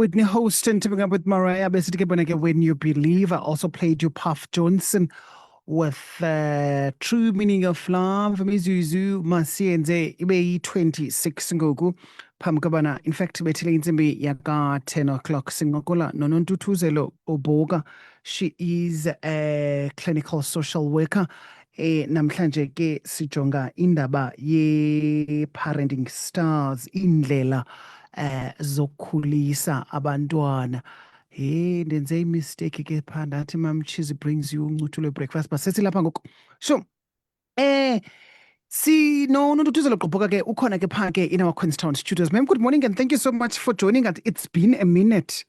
Whitney Houston teaming up with Mariah basically When You Believe. I also played you Puff Johnson with True Meaning of Love. Mizuzu Masienze ibe 26 ngoku phambi in fact bethile intsimbi yaka 10 o'clock singokola noNontutuzelo Oboga. She is a clinical social worker. Namhlanje ke sijonga indaba ye parenting stars indlela zokukhulisa abantwana. Hey, ndenze imistake ke pha ndathi Mam Cheese brings you uncuthu breakfast but sesilapha ngoku. So Nontutuzelo Gqoboka ke ukhona ke pha ke in our Queenstown studios. Ma'am, good morning and thank you so much for joining us. It's been a minute.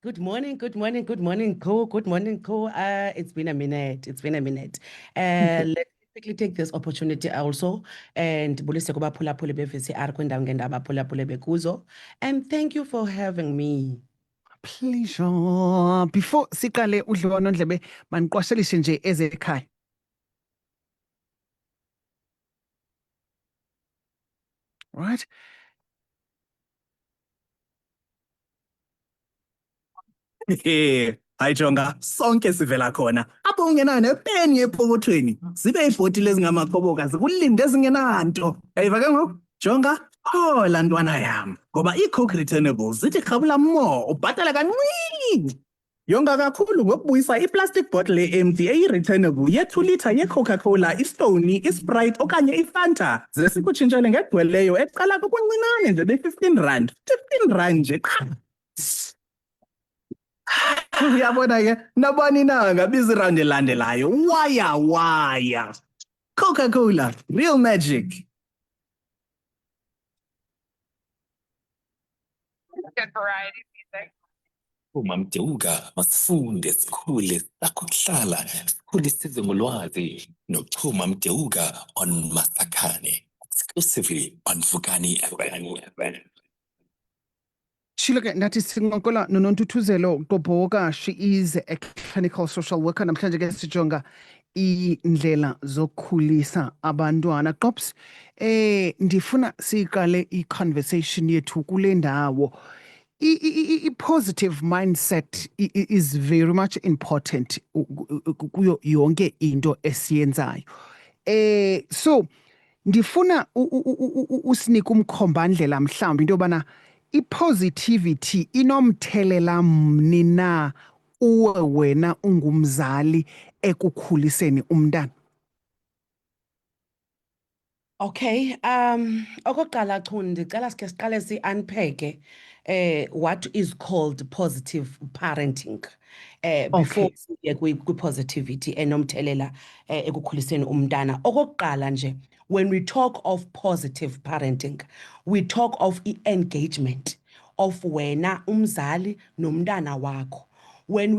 Good morning, Co. Good morning, Co. It's been a minute. Let me quickly take this opportunity also and bulise kuba phulaphule be-VCR kwindawo ngendaba phulaphule bekuzo. And thank you for having me. Pleasure. Before siqale udliwano ndlebe maniqwashelishe nje ezekhaya. Right? Hayi jonga sonke sivela khona apho ungenayo nepeni epokothweni zibe ibhotile ezingamakhoboka zikulinde ezingenanto yayiva ke ngoku jonga hola ntwana yam ngoba ii-Coke returnables zithi rhabula more ubhatala kancinci yonga kakhulu ngokubuyisa i-plastic bottle e-empty eyi-returnable ye-2 litre yeCoca-Cola, iStony, iSprite okanye iFanta ze sikutshintshele ngegcweleyo eqala kokuncinane nje be-R15 R15 nje qha. Uyabona ke nabani na ngabiza iround elandelayo waya Coca-Cola real magic. Good variety music. Uma Mdeuka masifunde sikhule sakuhlala sikhule size ngolwazi nochuma Mdeuka on Masakhane exclusively on Vukani FM. Shiloke nathi singokola noNontutuzelo Gqoboka. She is a clinical social worker. Namhlanje ke sijonga indlela zokukhulisa abantwana. Qops, ndifuna siqale i-conversation yethu kule ndawo. I-positive mindset is very much important kuyo yonke into esiyenzayo. So ndifuna usinika umkhombandlela mhlawumbi into yobana i-positivity inomthelela mni na uwe wena ungumzali ekukhuliseni umntana. Okay, okokuqala chu ndicela sike siqale si-unpack what is called positive parenting before siye kwi-positivity enomthelela ekukhuliseni umntana. Okokuqala nje, when we talk of positive parenting, we talk of engagement of wena umzali nomntana wakho. When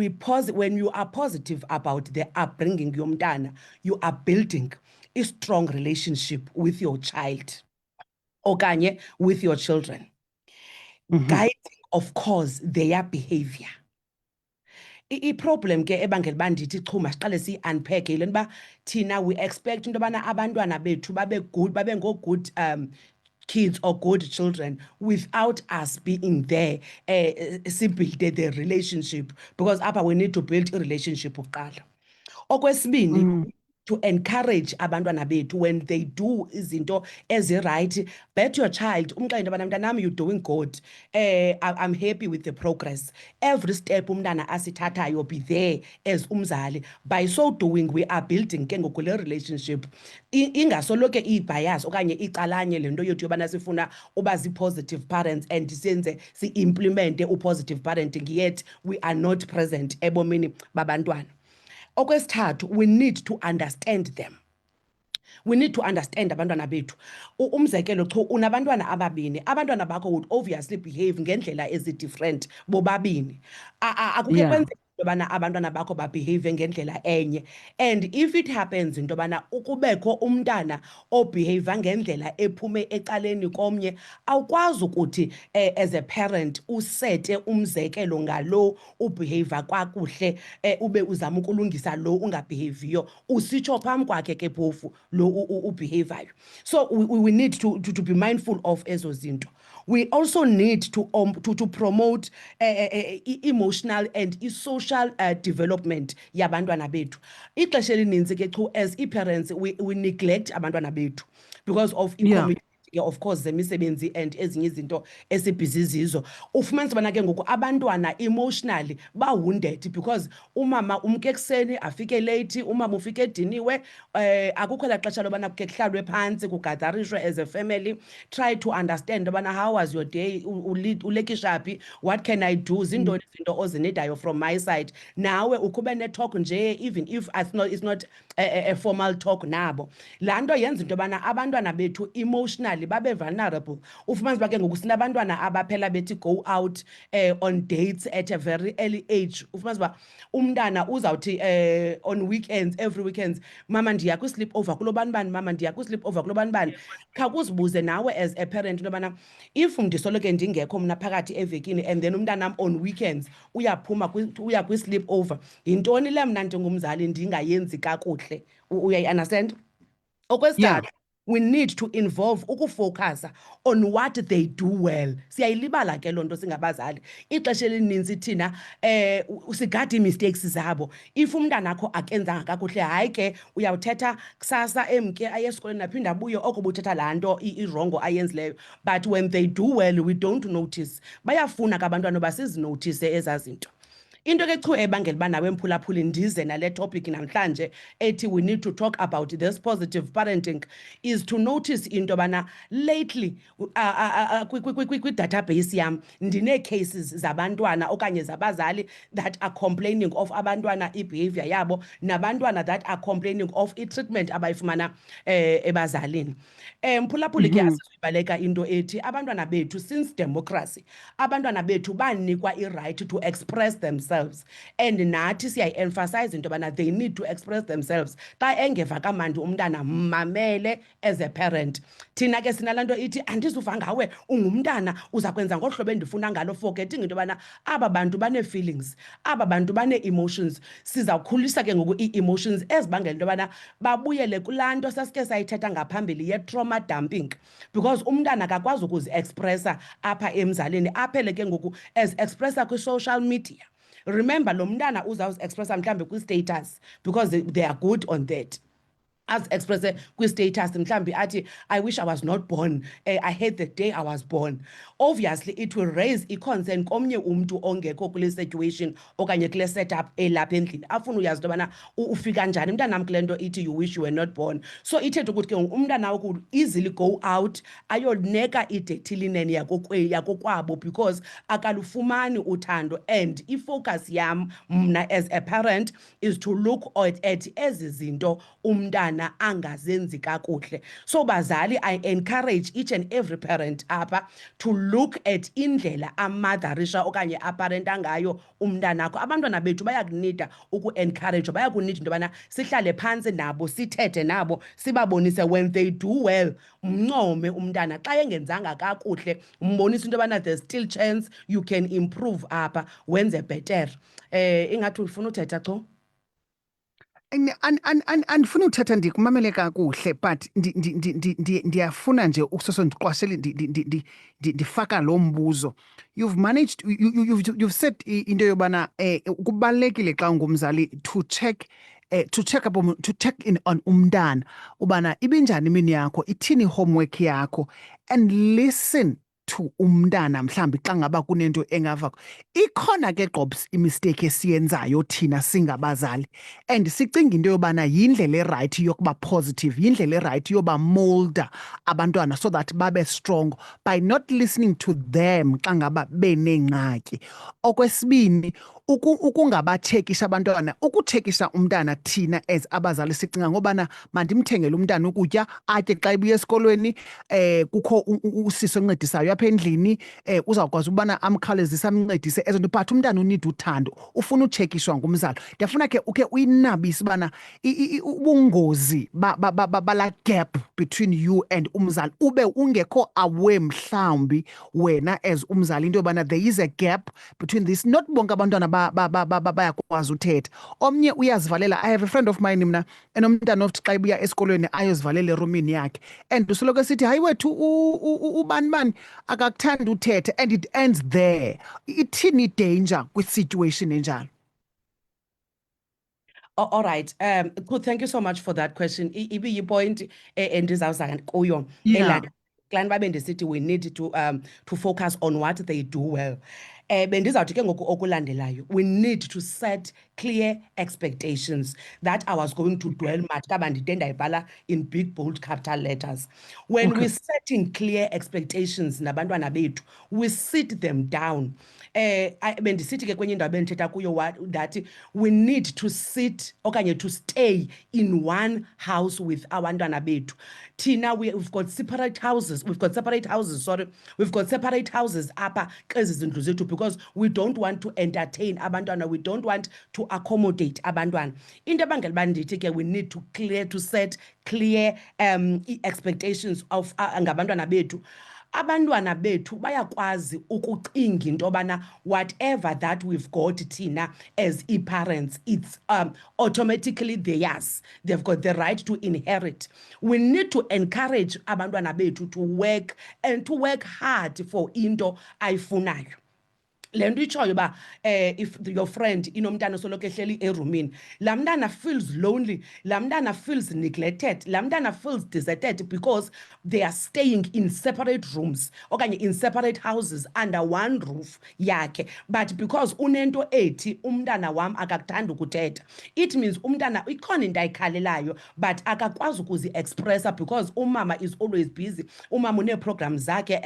you are positive about the upbringing yomntana, you are building a strong relationship with your child okanye with your children. Guiding, of course, their behavior. I-problem ke ebangela uba ndithi chu masiqale siyi-unpack yile ntoba thina we expect into yobana abantwana bethu babe ngo-good kids or good children without us being there sibuilde the relationship, because apha we need to build a relationship uqala. Okwesibini, to encourage abantwana bethu when they do izinto ezi-right. Bet your child umxelele into yobana mntanam, you're doing good, I'm happy with the progress. Every step umntana asithathayo, be there as umzali. By so doing, we are building ke ngoku le relationship. Ingasoloke i-bias okanye icalanye le nto yethu yobana sifuna uba zi-positive parents and senze si-implemente u-positive parenting, yet we are not present ebomini babantwana. Okwesithathu, we need to understand them. We need to understand abantwana bethu. Umzekelo chu unabantwana ababini. Abantwana bakho would obviously behave ngendlela ezi-different bobabini. Akukho kwenzeka yobana abantwana bakho babehave ngendlela enye. And if it happens into yobana ukubekho umntana obehave ngendlela ephume ecaleni komnye, awukwazi ukuthi as a parent usete umzekelo ngalo ubehave kakuhle ube uzama ukulungisa lo ungabehaviyo, usitsho phambi kwakhe ke phofu lo ubehavior. So we need to be mindful of ezo zinto. We also need to promote emotional and social development yabantwana bethu. Ixesha elininzi ke chu as parents we neglect abantwana bethu because of of course zemisebenzi and ezinye izinto esibhizi zizo. Ufumanisa bana ke ngoku abantwana emotionally wounded because umama umke ekseni afike late, umama ufike ediniwe, akukho la xesha lobana kuke kuhlalwe phansi kugatharishwe as a family, try to understand bana how was your day, ulekisha phi, what can I do, zindoni izinto ozinedayo from my side. Nawe ukube ne talk nje, even if it's not a formal talk nabo. Laa nto yenza into yobana abantwana bethu emotionally babe vulnerable. Ufumanisa uba ke ngoku sinabantwana abaphela bethi go out on dates at a very early age. Ufumanisa uba umntana uzawuthi on weekends, every weekends, mama ndiya kwi-sleep over kulo banibani, mama ndiya kwi-sleep over kulo banibani. Khawuzibuze nawe as a parent into yobana if ndisoloke ndingekho mna phakathi evekini and then umntanam on weekends uyaphuma uya kwi-sleep over, yintoni le mna ndingumzali ndingayenzi kakuhle? Uyayi-understand? Okwesithathu, we need to involve ukufocusa on what they do well. Siyayilibala ke loo nto singabazali. Ixesha elininzi thina sigada ii-mistakes zabo. If umntana akho akenzanga kakuhle, hayi ke uyawuthetha kusasa emke aye esikolweni aphinde abuye oko buthetha laa nto irongo ayenzileyo. But when they do well, we don't notice. Bayafuna ke abantwana uba sizinothise ezaa zinto. Into ke chu ebangela uba nawe mphulaphuli ndize nale topic namhlanje ethi we need to talk about this positive parenting is to notice into yobana lately kwi-database yam ndinee-cases zabantwana okanye zabazali that are complaining of abantwana i-behavior yabo, nabantwana that are complaining of i-treatment abayifumana ebazalini. Mphulaphuli ke asizuyibaleka into ethi abantwana bethu since democracy, abantwana bethu banikwa i-right to express themselves, and nathi siyayi-emphasize into yobana they need to express themselves. Xa engeva kamandi umntana mamele as a parent. Thina ke sinalaa nto ithi andizuva ngawe ungumntana uza kwenza ngolu hlobo endifuna ngalo, forgetting into yobana aba bantu banee-feelings, aba bantu banee-emotions. Sizawukhulisa ke ngoku ii-emotions ezibangela into yobana babuyele kulaa nto sasike sayithetha ngaphambili ye-trauma dumping, because umntana akakwazi ukuzi-expressa apha emzalini, aphele ke ngoku as-expressa kwi-social media. Remember, lo mntana uzawuzi-expressa mhlawumbi kwi-status because they are good on that. As express kwi-status mhlawumbi athi I wish I was not born, I hate the day I was born. Obviously it will raise i-concern komnye umntu ongekho kule situation okanye kule setup elapha endlini, afuna uyazi into yobana ufika njani umntanam kule nto ithi you wish you were not born. So ithetha ukuthi ke umntana wakho could easily go out ayoneka i-dirty linen yakokwabo because akalufumani uthando. And i-focus yam mna as a parent is to look at ezi zinto umntana angazenzi kakuhle. So bazali, I encourage each and every parent apha to look at indlela amatharisha okanye aparenta ngayo umntanakho. Abantwana bethu bayakunida uku-encourage, bayakunida into yobana sihlale phantsi nabo, sithethe nabo, sibabonise when they do well, mncome umntana. Xa engenzanga kakuhle, mbonise into yobana there's still chance you can improve apha, wenze better. Ingathi ufuna uthetha cho? Andifuna uthetha ndikumamele kakuhle, but ndiyafuna nje ukusoso ndiqwashele ndifaka lo mbuzo. You've managed, you've said into yobana kubalulekile xa ungumzali to check in on umntana ubana ibinjani imini yakho, ithini homework yakho, and listen to umntana mhlambi xa ngaba kunento engava. Ikhona ke gqobs imistake esiyenzayo thina singabazali, and sicinga into yobana yindlela eright yokuba positive, yindlela eright yoba molda abantwana so that babe strong by not listening to them xa ngaba benengxaki. Okwesibini, ukungabathekisha abantwana, ukuthekisha umntana thina as abazali sicinga ngobana mandimthengele umntana ukutya atye xa ebuya esikolweni, kukho usisi oncedisayo apha endlini, uzawukwazi ubana amkhawulezise amncedise ezo nto, but umntana unida uthando, ufuna utshekishwa ngumzali. Ndiyafuna ke ukhe uyinabise ubana ubungozi bala gap between you and umzali ube ungekho aware mhlawumbi wena as umzali into yobana there is a gap between this. Not bonke abantwana bayakwazi uthetha, omnye uyazivalela. I have a friend of mine mna enomntana othi xa ebuya esikolweni ayozivalela erumini yakhe, and usoloko esithi hayi wethu ubani akakuthandi uthetha, and it ends there. Ithini i-danger kwi-situation enjalo? All right. Cool. Thank you so much for that question. Ibi yi-point endizawuza kuyo. Yeah. Client babe ndisithi we need to focus on what they do well. Bendizawuthi ke ngoku okulandelayo, we need to set clear expectations that I was going to dwell much kabandide ndayibhala in big bold capital letters. When Okay. we setting clear expectations nabantwana bethu, we sit them down. Bendisithi ke kwenye indawo bendithetha kuyo that we need to sit okanye to stay in one house with abantwana bethu. Tina, we've got separate houses. We've got separate houses apha kwezi zindlu zethu because we don't want to entertain abantwana. We don't want to accommodate abantwana. Into ebangela uba ndithi ke we need to set clear expectations of ngabantwana bethu. Abantwana bethu bayakwazi ukucinga into yobana whatever that we've got thina as parents, it's automatically theirs. They've got the right to inherit. We need to encourage abantwana bethu to work and to work hard for into ayifunayo. Le nto itshoyo uba if your friend inomntana osoloko ehleli erumini, laa mntana feels lonely, laa mntana feels neglected, laa mntana feels deserted because they are staying in separate rooms okanye in separate houses under one roof yakhe, but because unento ethi umntana wam akakuthandi ukuthetha, it means umntana ikhona into ayikhalelayo but akakwazi ukuzi-expressa because umama is always busy. Umama uneeprograms zakhe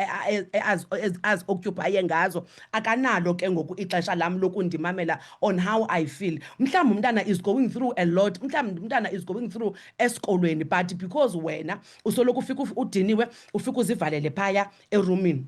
az-occupye ngazo, akanalo ke ngoku ixesha lam lokundimamela on how I feel. Mhlawumbi umntana is going through a lot, mhlawumbi umntana is going through esikolweni, but because wena usoloko ufika udiniwe ufika uzivalele phaya erumini.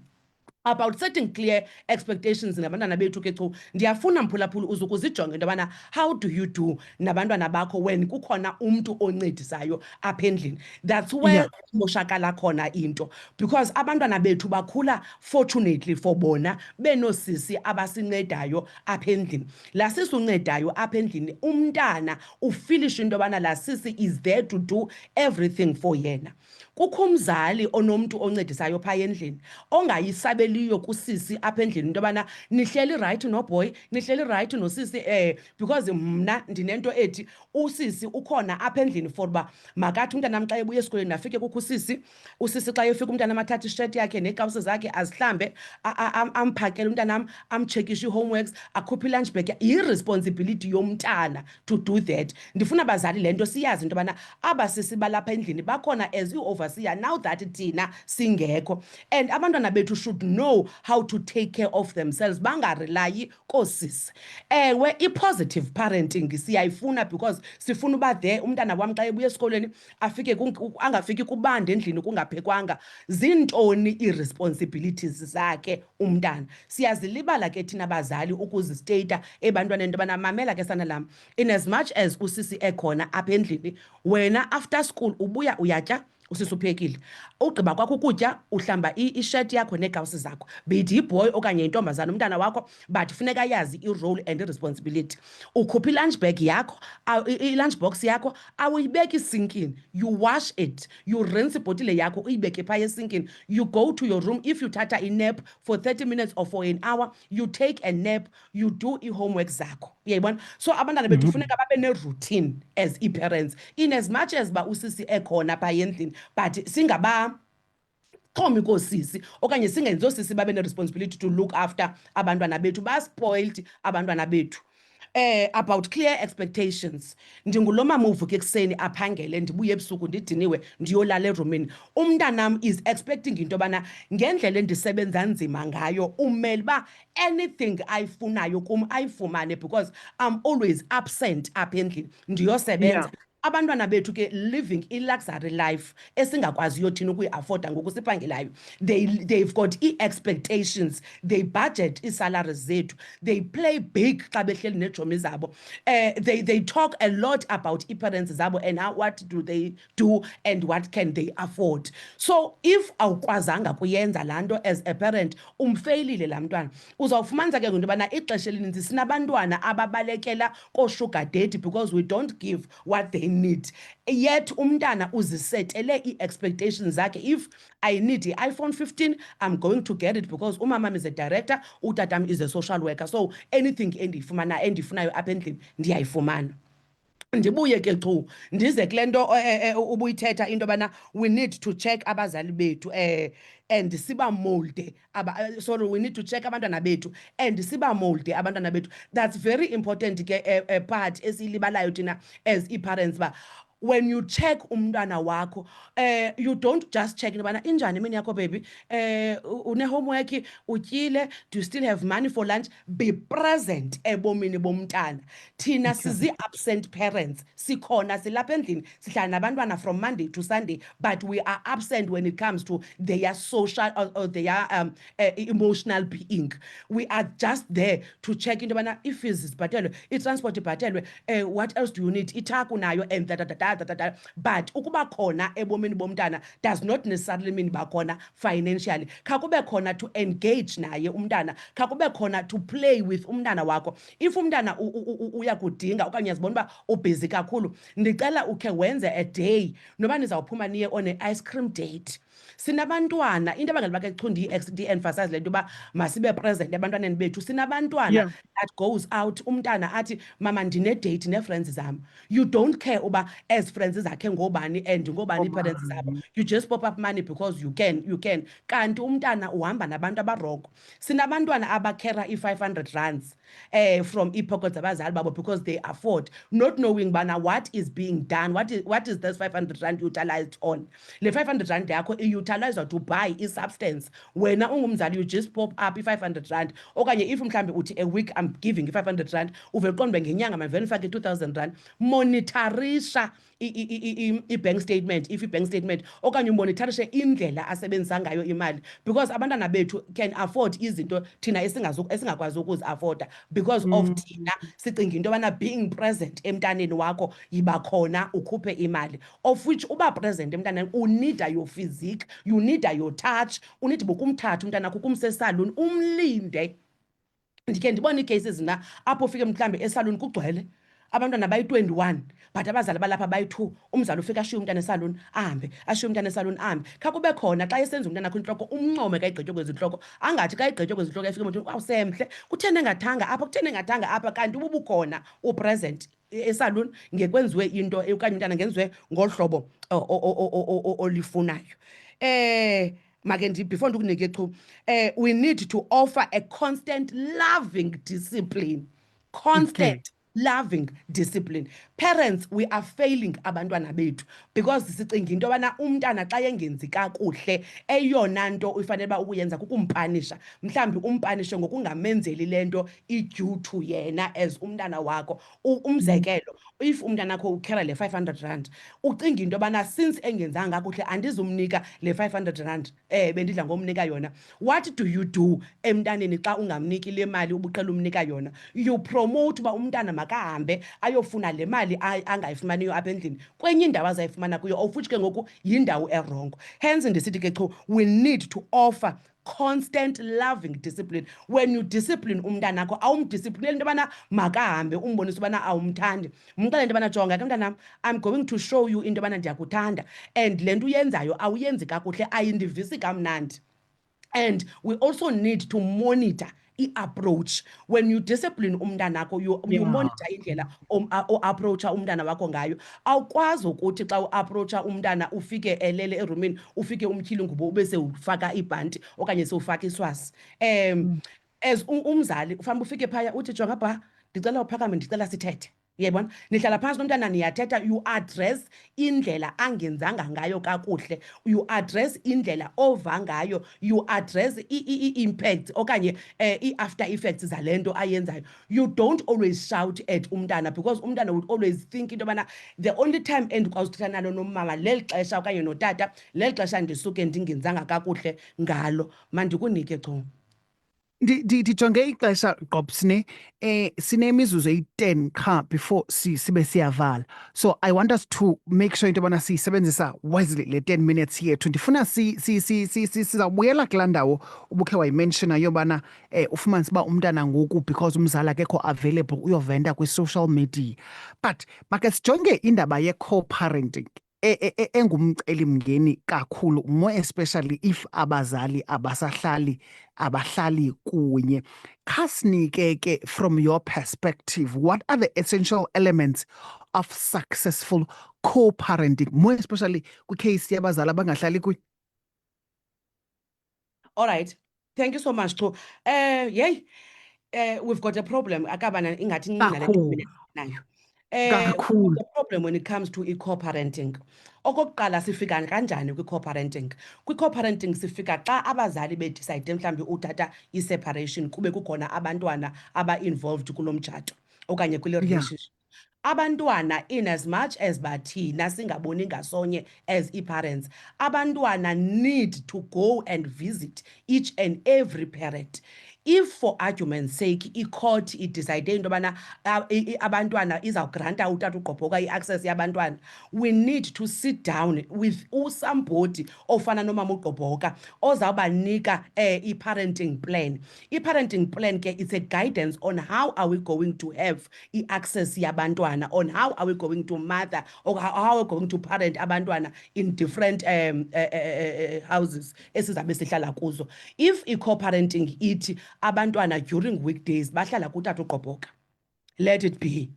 About setting clear expectations nabantwana bethu ke chu, ndiyafuna mphulaphula uze ukuzijonge into yobana how do you do nabantwana bakho when kukhona umntu oncedisayo apha endlini. That's where moshakala khona into, because abantwana bethu bakhula fortunately for bona benosisi abasincedayo apha endlini. Laa sisi uncedayo apha endlini, umntana ufilisha into yobana laa sisi is there to do everything for yena. Kukho umzali onomntu oncedisayo phaya endlini ongayisabeliyo kusisi apha endlini into yobana nihleli right noboy, nihleli right nosisi, because mna ndinento ethi usisi ukhona apha endlini for uba makathi umntanam xa ebuya esikolweni nafike kukho usisi xa efika umntana amathatha ishirt yakhe neekawusi zakhe azihlambe, amphakele umntanam, amtshekishe ii-homeworks, akhuphe i-lunch bag. Yi-responsibility yomntana to do that. Ndifuna abazali le nto siyazi into yobana aba sisi balapha endlini bakhona as i-overseer now that thina singekho, and abantwana bethu should know how to take care of themselves, bangarelayi koosisi. Ewe, i-positive parenting siyayifuna because sifuna uba there umntana wam xa ebuya esikolweni afike angafiki kubanda endlini kungaphekwanga. Zintoni ii-responsibilities zakhe umntana? Siyazilibala ke thina bazali ukuzisteyita ebantwaneni into yobana mamela ke sana lam, in as much as usisi ekhona apha endlini, wena after school ubuya uyatya, usisi uphekile, ugqiba kwakho ukutya uhlamba ishirt yakho neekawusi zakho, bithi yiboy okanye yintombazana umntana wakho, but funeka yazi i-role and i-responsibility. Ukhupha i-lunch bag yakho, i-lunch box yakho awuyibeki isinkini, you wash it, you rinse ibhotile yakho uyibeke phaya esinkini, you go to your room. If you thatha i-nap for 30 minutes or for an hour, you take a nap, you do i-homework zakho. Uyayibona? So abantwana bethu funeka babe ne-routine as i-parents, in as much as ba usisi ekhona phaya endlini, but singaba xhomi koosisi okanye singenzi oosisi babe ne-responsibility to look after abantwana bethu. Baspoiled abantwana bethu. about clear expectations. Ndingulo mama uvuka ekuseni aphangele ndibuye ebusuku ndidiniwe ndiyolala erumini. Umntanam is expecting into yobana ngendlela endisebenza nzima ngayo umele uba anything ayifunayo kum ayifumane because I'm always absent apha endlini ndiyosebenza. Abantwana bethu ke living i-luxury life esingakwaziyo thina ukuyi-afforda ngoku siphangelayo. They've got i-expectations, they budget ii-salaries zethu, they play big xa behleli neetshomi zabo. They talk a lot about ii-parents zabo and what do they do and what can they afford. So if awukwazanga kuyenza laa nto as a parent umfeyilile laa mntwana, uzawufumanisa ke ngento yobana ixesha elininzi sinabantwana ababalekela koosugar daddy because we don't give what they need. Yet umntana uzisetele i-expectations zakhe. If I need i-iPhone 15, I'm going to get it because umamam is a director, utatam is a social worker. So anything endifunayo apha endlini ndiyayifumana. Ndibuye ke chu ndize kule nto ubuyithetha into yobana we need to check abazali bethu and siba molde sorry, we need to check abantwana bethu and siba molde abantwana bethu. That's very important ke part esiyilibalayo thina as i-parents ba when you check umntwana wakho you don't just check into yobana injani imini yakho baby, une-homework, utyile, do you still have money for lunch? Be present ebomini bomntana. Thina sizi-absent parents, sikhona silapha endlini sihlala nabantwana from Monday to Sunday, but we are absent when it comes to their social or their emotional being. We are just there to check into yobana i-fees zibhatelwe, i-transport ibhatelwe, what else do you need, ithako nayo and but ukuba khona ebomini bomntana does not necessarily mean bakhona financially. Khakube khona to engage naye umntana, khakube khona to play with umntana wakho. If umntana uyakudinga okanye uyazibona uba ubhizi kakhulu, ndicela ukhe wenze a day noba nizawuphuma niye on an ice cream date. Sinabantwana into abangani bakhe chu ndi-emphasize le nto uba masibe present ebantwaneni bethu. Sinabantwana that goes out, umntana athi mama ndine-date nee-friends zam. You don't care uba as friends zakhe ngobani and ngobani ii-parents zabo. You just pop up money because you can. Kanti umntana uhamba nabantu abaroko. Sinabantwana abakhera i-500 rands from ii-pockets zabazali babo because they afford, not knowing bana what is being done, what is this 500 rand utilized on. Le 500 rand yakho i-utilized to buy i-substance. Wena ungumzali you just pop up i-500 rand okanye if mhlambi uthi a week I'm giving i-500 rand uvele qonde ngenyanga mavele ufake i-2000 rand. Monitorisha i-bank statement, if i-bank statement okanye umonitorishe indlela asebenzisa ngayo imali because abantwana bethu can afford izinto thina esingakwazi ukuzi-afforda because of thina sicinga into yobana being present emntaneni wakho yiba khona ukhuphe imali, of which uba present emntaneni unida your physique, you need your touch, unida bokumthatha umntana wakho kumse esaluni umlinde. Ndikhe ndibona ii-cases na apho ufike mhlawumbi esaluni kugcwele abantwana bayi-21 but abazali balapha bayi-2. Umzali ufika ashiye umntana esaluni ahambe, ashiye umntana esaluni ahambe. Khakube khona xa esenza umntana akho intloko umncome xa igqitywe kwezi ntloko, angathi xa igqitywe kwezi ntloko efika umuntu awusemhle kutheni engathanga apha, kutheni engathanga apha, kanti ububukhona upresent esaluni ngekwenziwe into okanye umntana ngenziwe ngolu hlobo olifunayo. Before ndikunike chu, we need to offer a constant loving discipline. Constant loving discipline. Parents, we are failing abantwana bethu because sicinga into yobana umntana xa yengenzi kakuhle eyona nto ufanele uba ukuyenza kukumpanisha. Mhlawumbi umpanishe ngokungamenzeli le nto i-due to yena as umntana wakho. Umzekelo, if umntana akho ukhera le 500 rand, ucinga into yobana since engenzanga kakuhle andizumnika le 500 rand bendidla ngomnika yona. What do you do emntaneni xa ungamniki le mali ubuqela umnika yona? You promote uba umntana makahambe ayofuna le mali angayifumaniyo apha endlini kwenye indawo azayifumana kuyo, of which ke ngoku yindawo erongo. Hence ndisithi ke chu, we need to offer constant loving discipline. When you discipline umntana akho awumdisciplineli into yobana makahambe umbonisa ubana awumthandi, umxelele into yobana jonga ke mntanam, I'm going to show you into yobana ndiyakuthanda and le nto uyenzayo awuyenzi kakuhle, ayindivisi kamnandi. And we also need to monitor i-approach. When you discipline umntana akho, you monitor indlela o-approacha umntana wakho ngayo. Awukwazi ukuthi xa u-approacha umntana ufike elele erumini ufike umtyhili ngubo ube sewufaka ibhanti okanye sewufaka iswasi. As umzali ufanele ufike phaya uthi jonga ba ndicela uphakame ndicela sithethe. Yebona, nihlala phansi nomntana niyathetha, you address indlela angenzanga ngayo kakuhle, you address indlela ova ngayo, you address i-impact okanye i-after effects zalento ayenzayo. You don't always shout at umntana because umntana would always think into yobana the only time endikwazi uthetha nalo nomama leli xesha okanye notata leli xesha ndisuke ndingenzanga kakuhle ngalo. Mandikunike chu. Ndijonge ixesha Gqobsne sinemizuzu eyi-10 qha before sibe siyavala, so I want us to make sure into yobana siyisebenzisa wisely le 10 minutes yethu. Ndifuna sizawubuyela kulaa ndawo ubukhe wayimenshina yobana ufumanise uba umntana ngoku because umzali akekho available uyoventa kwi-social media, but makhe sijonge indaba ye-co-parenting engumcelimngeni kakhulu, more especially if abazali abahlali kunye. Khasinike ke from your perspective, what are the essential elements of successful co-parenting, more especially kwicase yabazali abangahlali kunye? All right, thank you so much Chu. We've got a problem akabana ingathi ncinci nale 10 minutes nayo. We've Kakhulu. got a problem when it comes to co-parenting. Okokuqala sifika kanjani kwi-co-parenting? Kwi-co-parenting sifika xa abazali bedicide mhlawumbi uthatha i-separation kube kukhona abantwana aba-involved kulo mtshato okanye kule relationship. Abantwana, in as much as bathina singaboni ngasonye as i-parents, abantwana need to go and visit each and every parent. If for argument's sake i-court idecide into yobana abantwana izawugranta utata uGqobhoka i-access yabantwana, we need to sit down with somebody ofana nomama uGqobhoka ozawubanika i-parenting plan. I-parenting plan ke it's a guidance on how are we going to have i-access yabantwana, on how are we going to mother or how are we going to parent abantwana in different houses esizabe sihlala kuzo. If i-co-parenting ithi abantwana during weekdays bahlala kutata uGqobhoka, let it be.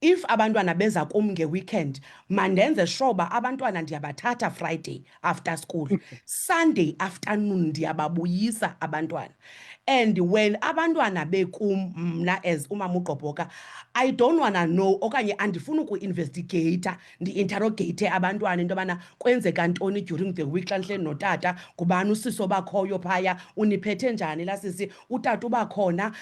If abantwana beza kum nge-weekend, mandenze sure uba abantwana ndiyabathatha Friday after school, Sunday afternoon ndiyababuyisa abantwana. And when abantwana bekum mna as umama uGqobhoka, I don't wanna know okanye andifuni uku-investigate ndi-interrogate abantwana into yobana kwenzeka ntoni during the week xa ndihleli notata, ngubani usiso bakhoyo phaya, uniphethe njani la sisi, utata ubakhona,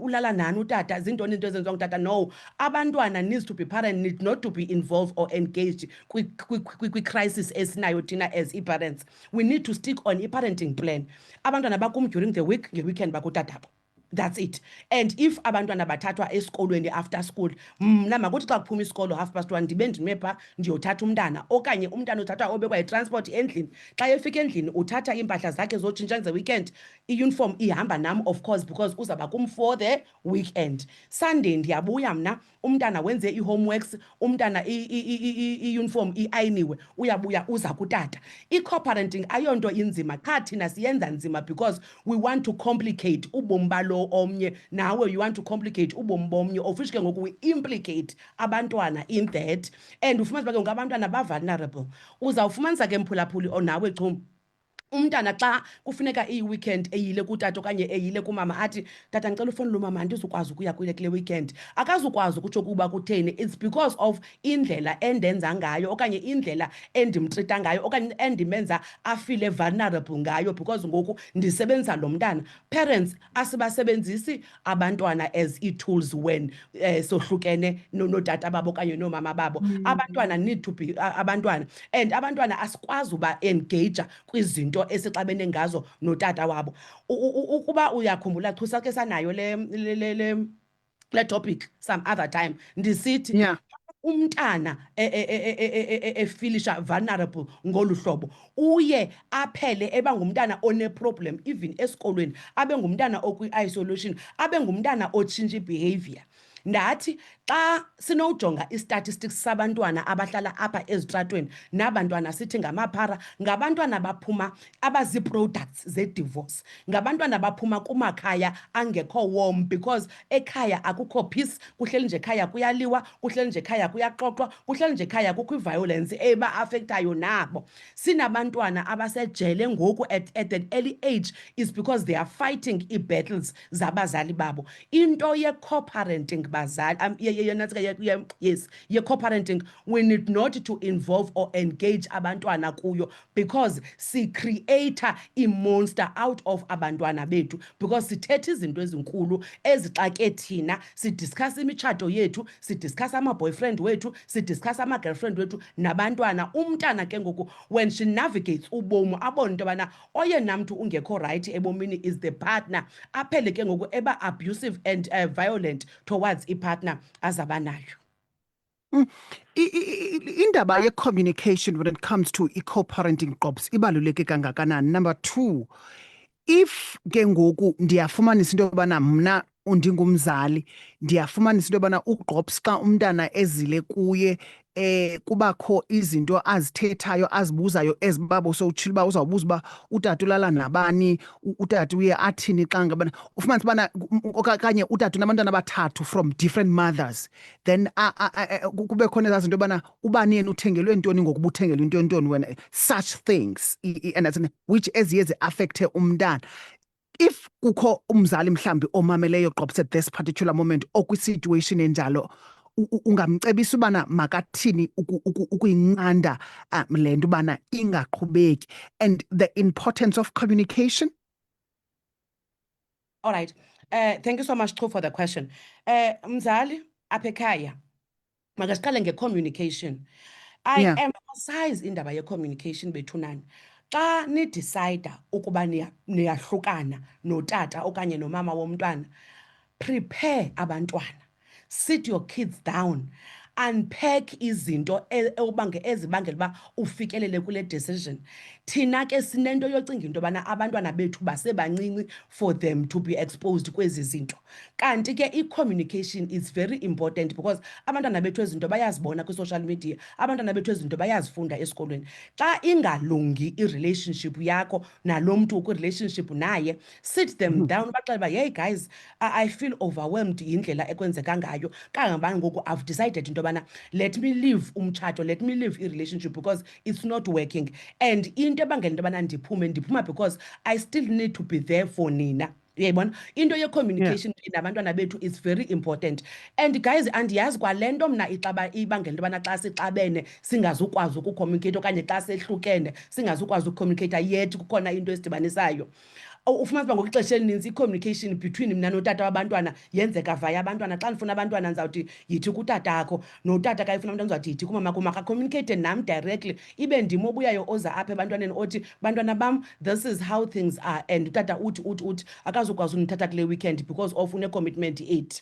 ulala nani utata, zintoni into ezenziwa ngutata. No, abantwana needs to be parent, need not to be involved or engaged kwi-crisis esinayo thina as i-parents. We need to stick on i-parenting plan. Abantwana bakum during the week, nge-weekend bakutatabo. That's it. And if abantwana bathathwa esikolweni after school, mna makuthi xa kuphuma isikolo 1:30 ndibe ndime pha ndiyothatha umntana, okanye umntana uthathwa obekwa yitransport endlini. Xa efika endlini uthatha iimpahla zakhe zotshintsha nge-weekend, i-uniform ihamba nam of course because uzawuba kum for the weekend. Sunday ndiyabuya mna, umntana wenze ii-homeworks, umntana i-uniform iayiniwe, uyabuya uza kutata. I-co-parenting ayonto inzima, qha thina siyenza nzima because we want to complicate ubomi balo omnye, nawe you want to complicate ubomi bomnye, of which ke ngoku we implicate abantwana in that. And ufumanisa uba ke ngoku abantwana ba-vulnerable. Uzawufumanisa ke mphulaphuli or nawe Chu, umntana xa kufuneka iyi-weekend eyile kutata okanye eyile kumama athi tata ndicela ufowunele umama andizukwazi ukuya kule weekend, akazukwazi ukutsho kuba kutheni. It's because of indlela endenza ngayo okanye indlela endimtrita ngayo okanye endimenza afile vulnerable ngayo because ngoku ndisebenzisa lo mntana. Parents asibasebenzisi abantwana as ii-tools when sohlukene notata babo okanye noomama babo. Abantwana need to be abantwana, and abantwana asikwazi uba engage kwizinto esixabene ngazo notata wabo. Ukuba uyakhumbula Chu, sakhe sanayo le topic some other time, ndisithi Yeah. umntana efilisha vulnerable ngolu hlobo uye aphele eba ngumntana one-problem even esikolweni, abe ngumntana okwi-isolation, abe ngumntana otshintsha behavior. Ndathi xa sinowujonga i-statistics sabantwana abahlala apha ezitratweni nabantwana sithi ngamaphara, ngabantwana baphuma abazii-products ze-divorce, ngabantwana baphuma kumakhaya angekho warm because ekhaya akukho peace, kuhleli nje ekhaya kuyaliwa, kuhleli nje ekhaya kuyaxoxwa, kuhleli nje ekhaya kukho i-violence eba-afektayo nabo. Sinabantwana abasejele ngoku at an early age is because they are fighting ii-battles zabazali babo. Into ye-co-parenting bazali, yes, ye-co-parenting, we need not to involve or engage abantwana kuyo because si-creator i-monster out of abantwana bethu because sithetha izinto ezinkulu ezixake thina, sidiscuss imitshato yethu, sidiscuss ama-boyfriend wethu, sidiscuss ama-girlfriend wethu nabantwana. Umntana ke ngoku when she navigates ubomi abone into yobana oyena mntu ungekho right ebomini is the partner, aphele ke ngoku eba-abusive and violent towards i-partner azabanayo. Indaba ye-communication when it comes to co-parenting groups ibaluleke kangakanani. Number 2, if ke ngoku ndiyafumanisa into yobana mna undingumzali ndiyafumanisa into yobana ugqobs xa umntana ezile kuye kubakho izinto azithethayo azibuzayo ezibabo sowutshila uba uzawubuza uba utata ulala nabani, utata uye athini xa ngabana ufumanisa ubana okanye utata unabantwana abathathu from different mothers, then kube khona ezaa zinto yobana ubani yena uthengelwe ntoni ngokuba uthengelwe into ntoni wena, such things and which eziye ziaffecte umntana. If kukho umzali mhlambi omameleyo gqobs at this particular moment okwi-situation enjalo, ungamcebisa ubana makathini ukuyinqanda le nto ubana ingaqhubeki, and the importance of communication? All right. Thank you so much, Chu, for the question. Mzali, apha ekhaya, makasiqale nge-communication. I Yeah. emphasize indaba ye-communication bethunani. Xa nidicida ukuba niyahlukana notata okanye nomama womntwana, prepare abantwana. Sit your kids down. Unpack izinto ezibangela uba ufikelele kule decision. Thina ke sinento yocinga into yobana abantwana bethu basebancinci for them to be exposed kwezi zinto. Kanti ke i-communication is very important because abantwana bethu ezinto bayazibona kwi-social media, abantwana bethu ezinto bayazifunda esikolweni. Xa ingalungi i-relationship yakho nalo mntu ukwi-relationship naye, sit them down baxele uba, hey guys, I feel overwhelmed yindlela ekwenzeka ngayo. Kangabani ngoku I've decided into yobana let me leave umtshato, let me leave i-relationship because it's not working. And into ebangela into yobana ndiphuma because I still need to be there for nina. Uyayibona, into ye-communication nabantwana bethu is very important. And guys, andiyazi kwale nto mna ibangela into yobana xa sixabene singazukwazi ukucommunicate okanye xa sehlukene singazukwazi ukucommunicate, yet kukhona into esidibanisayo. Ufumanisa uba ngokwixesha elininzi i-communication between mna notata wabantwana yenzeka via abantwana. Xa ndifuna abantwana ndizawuthi yithi kutatakho, notata xa efuna abantwana ndizawuthi yithi kumama, makacommunicate nam directly, ibe ndim obuyayo oza apha ebantwaneni othi, bantwana bam, this is how things are, and utata uthi akazukwazi undithatha kule weekend because of une-commitment 8.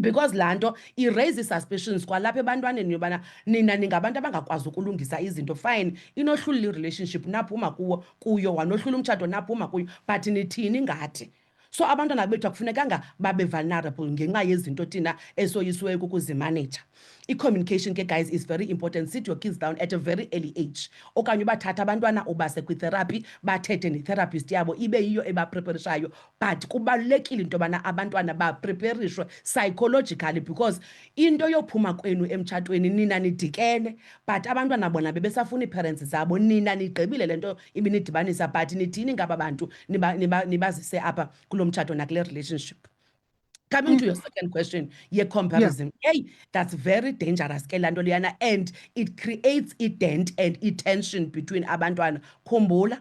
Because laa nto i-raise suspicions kwalapha ebantwaneni yobana nina ningabantu abangakwazi ukulungisa izinto. Fine, inohlulile i-relationship naphuma kuyo, wanohlula umtshato naphuma kuyo, but nithini ngathi? So abantwana bethu akufunekanga babe vulnerable ngenxa yezinto thina esoyisiweyo kukuzimaneja. I-communication ke guys is very important. Sit your kids down at a very early age. Okanye ubathatha abantwana ubase kwi-therapy, bathethe ne-therapist yabo ibe yiyo ebapreparishayo. But kubalulekile into yobana abantwana bapreparishwe psychologically because into yophuma kwenu emtshatweni nina nidikene, but abantwana bona bebesafuna ii-parents zabo, nina nigqibile le nto ibinidibanisa, but nithini ngaba bantu nibazise apha kulo mtshato nakule relationship. Coming to your second question, comparison. Hey, that's very dangerous ke lanto liyana, and it creates a dent and a tension between abantwana. Khumbula,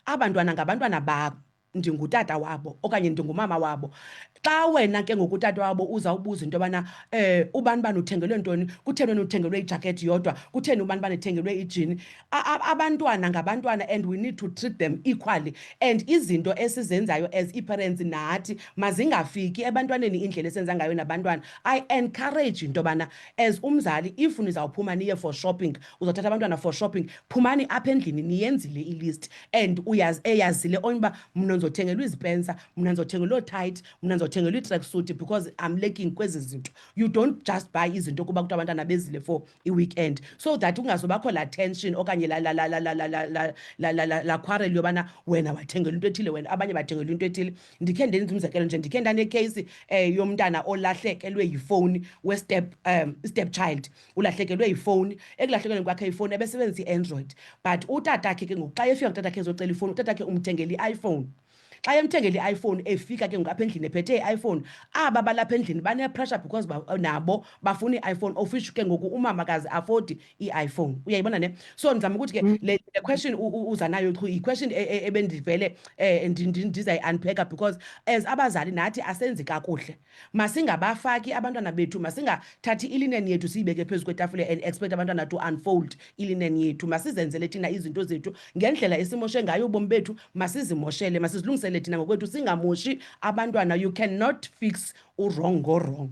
abantwana ngabantwana bakho, ndingutata wabo okanye ndingumama wabo. Xa wena ke ngokutata wabo uzawubuza into yobana ubani bani uthengelwe ntoni, kutheni wena uthengelwe ijakethi yodwa, kutheni ubani bani uthengelwe ijini. Abantwana ngabantwana and we need to treat them equally. And izinto esizenzayo as i-parents nathi mazingafiki ebantwaneni indlela esenza ngayo nabantwana. I encourage into yobana as umzali, if nizawuphuma niye for shopping, uzawuthatha abantwana for shopping, phumani apha endlini niyenzile ilist and eyazile onye uba mna ndizothengelwa izpencer, mna ndizothengelwa oo-tight, mna ndizothengelwa ii-tracksuit because I'm lacking kwezi zinto. You don't just buy izinto kuba kuthi abantwana bezile for i-weekend, so that ungazobakho laa tension okanye laa quarrel yobana wena wathengela into ethile, wena abanye bathengela into ethile. Ndikhe ndenza umzekelo nje, ndikhe ndane-case yomntana olahlekelwe yifowuni step child, ulahlekelwe yifowuni. Ekulahlekelweni kwakhe ifowuni ebesebenzisa i-Android, but utatakhe ke ngoku xa efika kutatakhe ezocela ifowuni, utatakhe umthengele i-iPhone. Xa emthengele i-iPhone efika ke ngoku apha endlini ephethe i-iPhone, aba balapha endlini bane-pressure because nabo bafuna i-iPhone, of which ke ngoku umama akazi-afodi i-iPhone. Uyayibona ne? So ndizama ukuthi ke le question uza nayo yi-question ebendivele ndizayi-unpacka, because as abazali nathi asenzi kakuhle. Masingabafaki abantwana bethu, masingathathi ilineni yethu siyibeke phezu kwetafile and expect abantwana to unfold ilineni yethu. Masizenzele thina izinto zethu ngendlela esimoshe ngayo ubomi bethu, masizimoshele, masizilungisele thina ngokwethu, singamoshi abantwana. You cannot fix wrong ngo-wrong.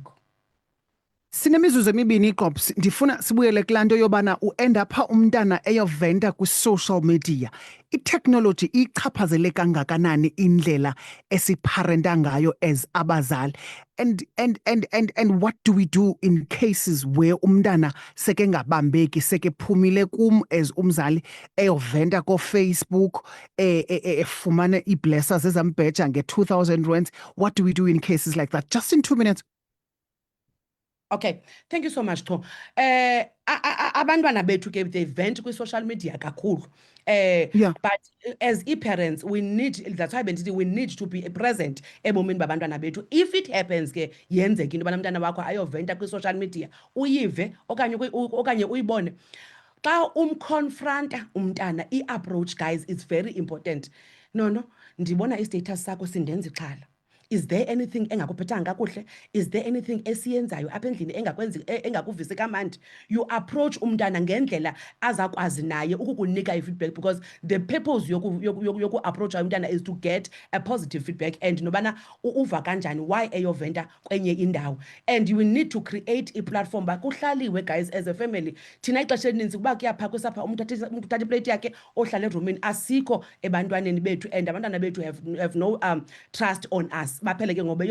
Sinemizuzu emibini iGqobs, ndifuna sibuyele kulaa nto yobana uenda pha umntana eyoventa kwi-social media. I-technology ichaphazele kangakanani indlela esipharenta ngayo as abazali, and what do we do in cases where umntana seke ngabambeki, seke phumile kum as umzali eyoventa ko-Facebook, efumane ii-blessers ezambheja nge-2,000 rands? What do we do in cases like that? Just in 2 minutes. Okay, thank you so much, Tom. Abantwana bethu ke they vent kwi-social media kakhulu. Yeah. But as parents, we need, that's why we need to be present ebomini babantwana bethu. If it happens ke yenzeke into yobana umntana wakho ayoventa kwi-social media, uyive okanye uyibone, xa umconfronta umntana, i-approach, guys, is very important. No, ndibona i-status sakho sindenza ixhala. Is there anything engakuphethanga kakuhle? Is there anything esiyenzayo apha endlini engakuvisi kamandi? You approach umntana ngendlela azakwazi naye ukukunika i-feedback, because the purpose yoku approach umntana is to get a positive feedback and nobana uva kanjani why eyoventa kwenye indawo. And you need to create a platform ba kuhlaliwe, guys, as a family. Thina ixesha elininzi kuba kuyaphakwa sapha umuntu uthatha iplate yakhe ohlala erumini, asikho ebantwaneni bethu, and abantwana bethu have no trust on us. Baphele ke ngoba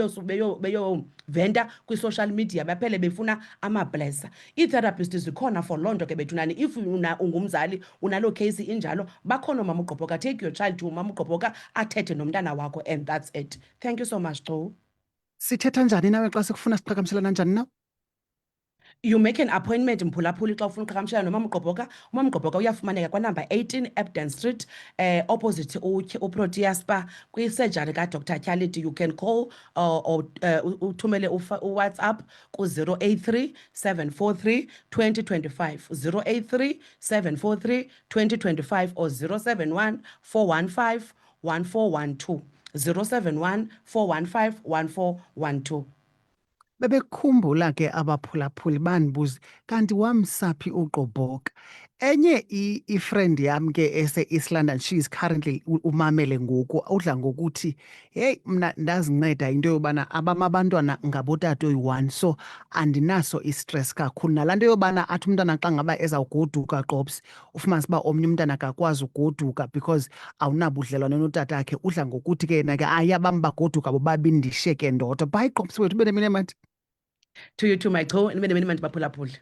beyo venta kwi-social media, baphele befuna ama-blesser. Ii-therapists zikhona for loo nto ke bethunani. If ungumzali unalo case injalo, bakhona umama uGqobhoka. Take your child to umama uGqobhoka athethe nomntana wakho, and that's it. Thank you so much, Xo. Sithetha njani nawe xa sikufuna siqhagamshelana njani nawe? You make an appointment mphulaphuli xa ufuna uqhagamshelana nomama uGqobhoka. Umama uGqobhoka uyafumaneka kwa-number 18 Epden Street, opposite uProtea Spa, kwi-surgery kaDr Tyaliti. You can call or uthumele uWhatsApp ku-083 743 2025, 083 743 2025, or 071 415 1412, 071 415 1412. Bebekhumbula ke abaphulaphuli bandibuza, kanti wamsaphi uGqobhoka? Enye i-friend yam ke ese-East London, she is currently umamele ngoku, udla ngokuthi, hey, mna ndazinceda into yobana abam abantwana ngabotata oyi-1, so andinaso i-stress kakhulu. Nalaa nto yobana athi umntana xa ngaba ezawugoduka, Gqobs, ufumanise uba omnye umntana akakwazi ugoduka because awunabudlelwane notatakhe, udla ngokuthi ke yena ke abam bagoduka bobabini ndishiyeke ndodwa. Bhayi Gqobs wethu, ube nemini emandi. To you too, my Xo, nibe nemini emandi baphulaphuli.